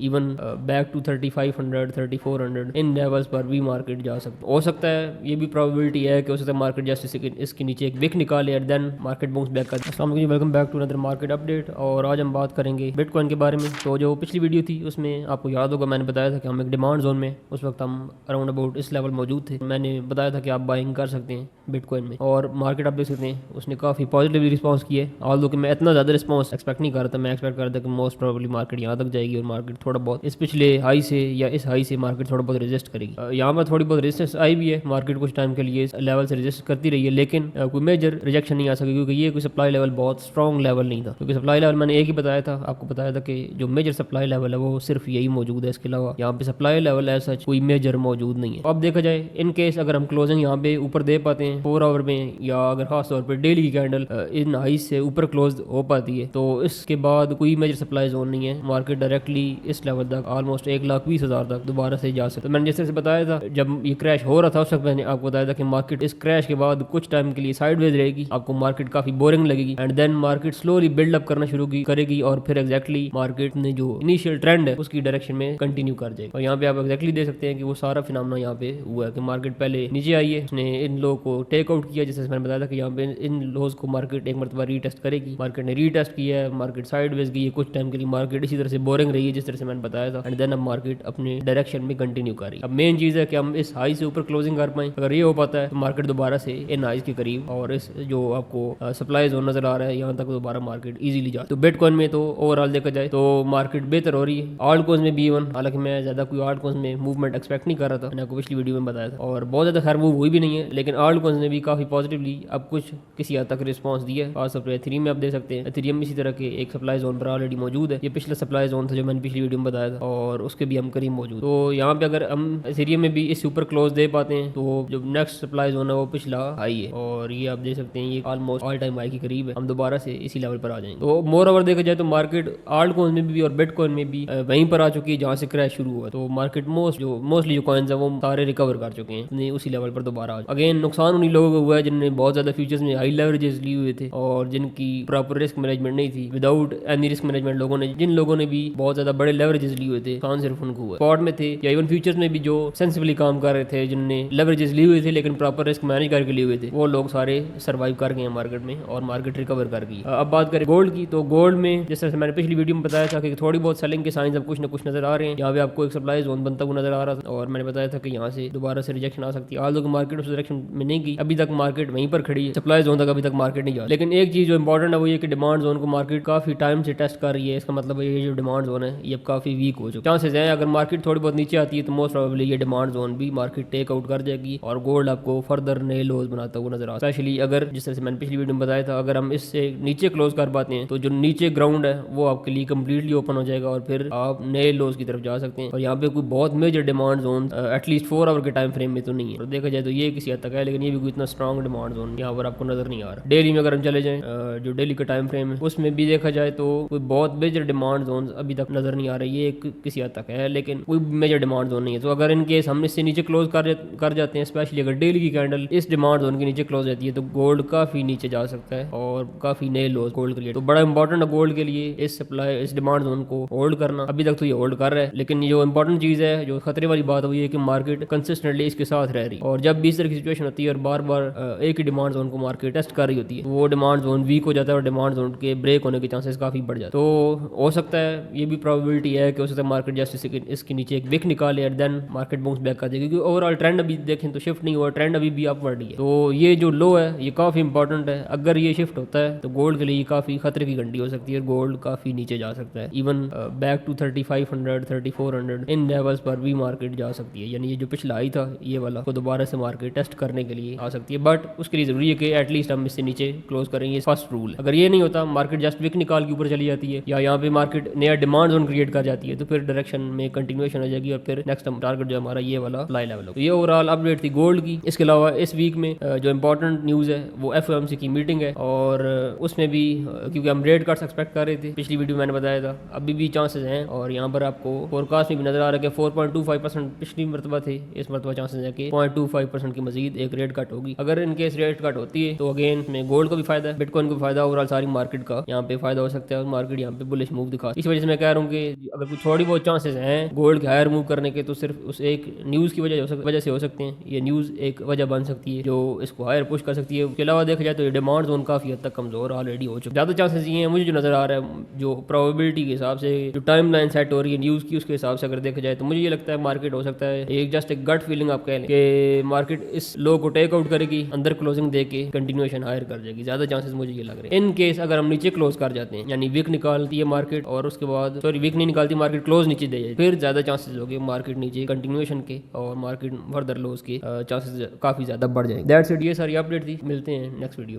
Even back to 3500 3400 इन levels पर भी मार्केट जा सकता हो सकता है। ये भी प्रोबेबिलिटी है कि हो सकता है मार्केट जैसे इसके नीचे एक विक निकाले और देन मार्केट बाउंस बैक कर। अस्सलाम वालेकुम, welcome back to another market update. और आज हम बात करेंगे बिटकॉइन के बारे में। तो जो पिछली वीडियो थी उसमें आपको याद होगा मैंने बताया था कि हम एक डिमांड जोन में उस वक्त हम अराउंड अबाउट इस लेवल मौजूद थे। मैंने बताया था कि आप बाइंग कर सकते हैं बिटकॉइन में, और मार्केट आप देख सकते हैं उसने काफ़ी पॉजिटिवली रिस्पॉन्स किया है। ऑल्दो कि मैं इतना ज़्यादा रिस्पॉन्स एक्सपेक्ट नहीं कर रहा था। मैं एक्सपेक्ट कर रहा था कि मोस्ट प्रोबेबली मार्केट यहाँ तक जाएगी और मार्केट थोड़ा बहुत इस पिछले हाई से या इस हाई से मार्केट थोड़ा बहुत रेजिस्ट करेगी। यहाँ पर थोड़ी बहुत रेजिस्टेंस आई भी है, मार्केट कुछ टाइम के लिए इस लेवल से रेजिस्ट करती रही है, लेकिन कोई मेजर रिजेक्शन नहीं आ सकी क्योंकि ये कोई सप्लाई लेवल बहुत स्ट्रॉन्ग लेवल नहीं था। क्योंकि सप्लाई लेवल मैंने एक ही बताया था, आपको बताया था कि जो मेजर सप्लाई लेवल है वो सिर्फ यही मौजूद है। इसके अलावा यहाँ पे सप्लाई लेवल ऐसा कोई मेजर मौजूद नहीं है। अब देखा जाए इन केस अगर हम क्लोजिंग यहाँ पे ऊपर दे पाते हैं 4 आवर में, या अगर खास तौर पर डेली की कैंडल इन हाई से ऊपर क्लोज हो पाती है, तो इसके बाद कोई मेजर सप्लाई जोन नहीं है। मार्केट डायरेक्टली इस लेवल तक ऑलमोस्ट 1,20,000 तक दोबारा से जा सकता है। मैंने जैसे बताया था जब ये क्रैश हो रहा था उस वक्त मैंने आपको बताया था कि मार्केट इस क्रैश के बाद कुछ टाइम के लिए साइडवेज रहेगी, आपको मार्केट काफी बोरिंग लगेगी and then market slowly build up करना शुरू करेगी और फिर एग्जैक्टली मार्केट ने जो इनिशियल ट्रेंड है उसकी डायरेक्शन में कंटिन्यू कर जाएगी। और यहाँ पे आप एग्जैक्टली देख सकते हैं कि वो सारा फिनोमेना यहाँ पे हुआ है कि मार्केट पहले नीचे आई है, उसने इन लो को टेक आउट किया, जैसे मैंने बताया था कि यहाँ पे इन लोज को मार्केट एक मरतबा रीटेस्ट करेगी। मार्केट ने रीटेस्ट किया है, मार्केट साइडवेज गई है, कुछ टाइम के लिए मार्केट इसी तरह से बोरिंग रही है जिस तरह से मैंने बताया था, एंड देन अब मार्केट अपने डायरेक्शन में कंटिन्यू कर रही है। अब मेन चीज है कि हम इस हाई से ऊपर क्लोजिंग कर पाए। अगर ये हो पाता है तो मार्केट दोबारा से इन हाई के करीब और इस जो आपको सप्लाई जोन नजर आ रहा है यहाँ तक दोबारा मार्केट इजीली जा। तो बिटकॉइन में तो ओवरऑल देखा जाए तो मार्केट बेहतर हो रही है। ऑल्ट कॉइन्स में भी इवन, हालांकि मैं ज्यादा कोई ऑल्ट कॉइन्स में मूवमेंट एक्सपेक्ट नहीं कर रहा था, मैंने आपको पिछली वीडियो में बताया था, और बहुत ज्यादा खैर मूव हुई भी नहीं है, लेकिन ऑल्ट कॉइन्स ने भी काफी पॉजिटिवली अब कुछ किसी हद तक रिस्पॉन्स दिया है। खास तौर पर एथेरियम में आप देख सकते हैं, एथेरियम में इसी तरह के एक सप्लाई जोन पर ऑलरेडी मौजूद है। ये पिछला सप्लाई जोन था जो मैंने पिछली वीडियो में बताया था और उसके भी हम करीब मौजूद। तो यहाँ पे अगर हम एथेरियम में भी इससे ऊपर क्लोज दे पाते हैं तो जो नेक्स्ट सप्लाई जोन है वो पिछला हाई है, और ये आप देख सकते हैं ये ऑलमोस्ट ऑल टाइम हाई के करीब है। हम दोबारा से इसी लेवल पर आ जाएंगे। तो मोर ओवर देखा जाए तो मार्केट ऑल्ट कॉइन्स में भी और बिटकॉइन में भी वहीं पर आ चुकी है जहाँ से क्रैश शुरू हुआ। तो मार्केट मोस्टली जो कॉइन्स है वो सारे रिकवर कर चुके हैं, उसी लेवल पर दोबारा आ। अगेन नुकसान उन्हीं लोगों को हुआ है जिन्होंने बहुत ज्यादा फ्यूचर्स में हाई लेवरेजेस लिए हुए थे और जिनकी प्रॉपर रिस्क मैनेजमेंट नहीं थी। विदाउट एनी रिस्क मैनेजमेंट जिन लोगों ने भी बहुत ज्यादा बड़े लेवरेजेस लिए हुए थे, नुकसान सिर्फ उनको हुआ। स्पॉट में थे या इवन फ्यूचर्स में भी जो सेंसिबली काम कर रहे थे, जिनने लेवरेजेस लिए हुए थे लेकिन प्रॉपर रिस्क मैनेज करके लिए हुए थे, वो लोग सारे सर्वाइव कर गए हैं मार्केट में और मार्केट रिकवर कर गई। अब बात करें गोल्ड की, तो गोल्ड में जिस तरह से मैंने पिछली वीडियो में बताया था कि थोड़ी बहुत सेलिंग के साइंस अब कुछ ना कुछ नजर आ रहे हैं। यहाँ पे आपको एक सप्लाई जोन बनता हुआ नजर आ रहा था और मैंने बताया था कि यहाँ से दोबारा से रिजेक्शन आ सकती है। आज मार्केट उस डायरेक्शन में नहीं गई, अभी तक मार्केट वहीं पर खड़ी है, सप्लाई जोन तक अभी तक मार्केट नहीं जा। लेकिन एक चीज जो इंपॉर्टेंट है वो ये कि डिमांड जोन को मार्केट काफी टाइम से टेस्ट कर रही है। इसका मतलब ये जो डिमांड जोन है ये अब काफी वीक हो चुका है। चांसेस है अगर मार्केट थोड़ी बहुत नीचे आती है तो मोस्ट प्रोबेबली ये डिमांड जोन भी मार्केट टेक आउट कर जाएगी और गोल्ड आपको फर्दर नए लोज बनाता हुआ नजर आ। स्पेशली अगर जिस तरह से मैंने पिछली वीडियो में बताया था, अगर हम इससे नीचे क्लोज कर पाते हैं तो जो नीचे ग्राउंड है वो आपके लिए कंप्लीटली ओपन हो जाएगा और फिर आप नए लोज की तरफ जा सकते हैं। और यहाँ पे कोई बहुत major demand zone at least 4 hour के टाइम फ्रेम में तो नहीं है। और देखा जाए तो ये किसी हद तक है, लेकिन ये भी कोई इतना स्ट्रॉन्ग डिमांड जोन यहाँ पर आपको नजर नहीं आ रहा। डेली में अगर हम चले जाएं, जो डेली का टाइम फ्रेम है उसमें भी देखा जाए तो कोई बहुत मेजर डिमांड जोन अभी तक नजर नहीं आ रही है। किसी हद तक है लेकिन कोई मेजर डिमांड जोन नहीं है। तो अगर इन केस हम इससे नीचे क्लोज कर जाते हैं, स्पेशली अगर डेली की कैंडल इस डिमांड जोन के नीचे क्लोज जाती है, तो गोल्ड काफी नीचे जा सकता है और काफी नए लोज गोल्ड के लिए। तो बड़ा इंपॉर्टेंट है गोल्ड के लिए इस डिमांड जोन को होल्ड करना। अभी तक तो ये होल्ड कर रहा है, लेकिन जो इंपॉर्टेंट चीज है, जो खतरे वाली बात है वो ये कि मार्केट कंसिस्टेंटली इसके साथ रह रही है। और जब भी इस तरह की सिचुएशन होती है और बार बार एक ही डिमांड जोन को मार्केट टेस्ट कर रही होती है, वो डिमांड जोन वीक हो जाता है और डिमांड जोन के ब्रेक होने के चांसेस काफी बढ़ जाते हैं। तो हो सकता है ये भी प्रोबेबिलिटी है कि हो सकता है मार्केट जैसे इसके नीचे एक विक निकाले और देन मार्केट बाउंस बैक कर दे, क्योंकि ओवरऑल ट्रेंड अभी देखें तो शिफ्ट नहीं हुआ, ट्रेंड अभी भी अपवर्ड ही है। तो ये जो लो है ये काफी इंपॉर्टेंट है। अगर ये शिफ्ट होता है तो गोल्ड के लिए काफी खतरे की घंटी हो सकती है, गोल्ड काफी नीचे जा सकता है। इवन बैक टू 3500 3400 इन लेवल्स पर भी मार्केट जा सकती है। यानी ये जो पिछला हाई था ये वाला को दोबारा से मार्केट टेस्ट करने के लिए आ सकती है, बट उसके लिए जरूरी है कि एटलीस्ट हम इससे नीचे क्लोज करेंगे। फर्स्ट रूल, अगर ये नहीं होता, मार्केट जस्ट विक निकाल के ऊपर चली जाती है या यहाँ पे मार्केट नया डिमांड जोन क्रिएट कर जाती है, तो फिर डायरेक्शन में कंटिन्यूएशन हो जाएगी और फिर नेक्स्ट टारगेट जो हमारा ये वाला फ्लाई लेवल हो। तो ये ओवरऑल अपडेट थी गोल्ड की। इसके अलावा इस वीक में जो इंपॉर्टेंट न्यूज है वो FOMC की मीटिंग है और उसमें भी क्योंकि हम रेट कट्स एक्सपेक्ट कर रहे थे, पिछली वीडियो मैंने बताया था, अभी भी चांसेस हैं और यहाँ पर आपको फोरकास्ट में भी नजर आ रहा है कि 4.25% पिछली मरतबा थे, इस मरतबा चांसेस है कि 0.25% की मजीद एक रेट कट होगी। अगर इनकेस रेट कट होती है तो अगेन में गोल्ड को भी फायदा है, बिटकॉइन को भी फायदा, ओवरऑल सारी मार्केट का यहाँ पे फायदा हो सकता है और मार्केट यहाँ पे बुलिश मूव दिखा। इस वजह से मैं कह रहा हूँ कि अगर कुछ थोड़ी बहुत चांसेस हैं गोल्ड के हायर मूव करने के, तो सिर्फ उस एक न्यूज़ की वजह से हो सकते हैं। ये न्यूज़ एक वजह बन सकती है जो इसको हायर पुश कर सकती है। उसके अलावा देखा जाए तो ये डिमांड जोन काफ़ी हद तक कमज़ोर ऑलरेडी हो चुका है। ज़्यादा चांसेस ये हैं मुझे जो नज़र आ रहा है, जो प्रोबेबिलिटी के हिसाब से जो टाइम लाइन सेट हो रही है न्यूज़ की, उसके हिसाब से अगर देखा जाए तो मुझे ये लगता है मार्केट हो सकता है एक जस्ट एक गट फीलिंग आप कह लें कि मार्केट इस लो को टेक आउट करेगी, अंदर क्लोजिंग दे के कंटिन्यूएशन हायर कर जाएगी। ज़्यादा चांसेस मुझे ये लग रहे हैं। इन केस अगर हम नीचे क्लोज कर जाते हैं, यानी वीक निकालती है मार्केट और उसके बाद वीक नहीं निकालती मार्केट, क्लोज नीचे दे जाए, फिर ज़्यादा चांसेस हो गए मार्केट नीचे कंटिन्यूएशन के और मार्केट फर्दर लोज के चांसेस काफ़ी ज़्यादा बढ़ जाएंगे। दैट्स इट, ये सारी अपडेट थी। मिलते हैं नेक्स्ट वीडियो।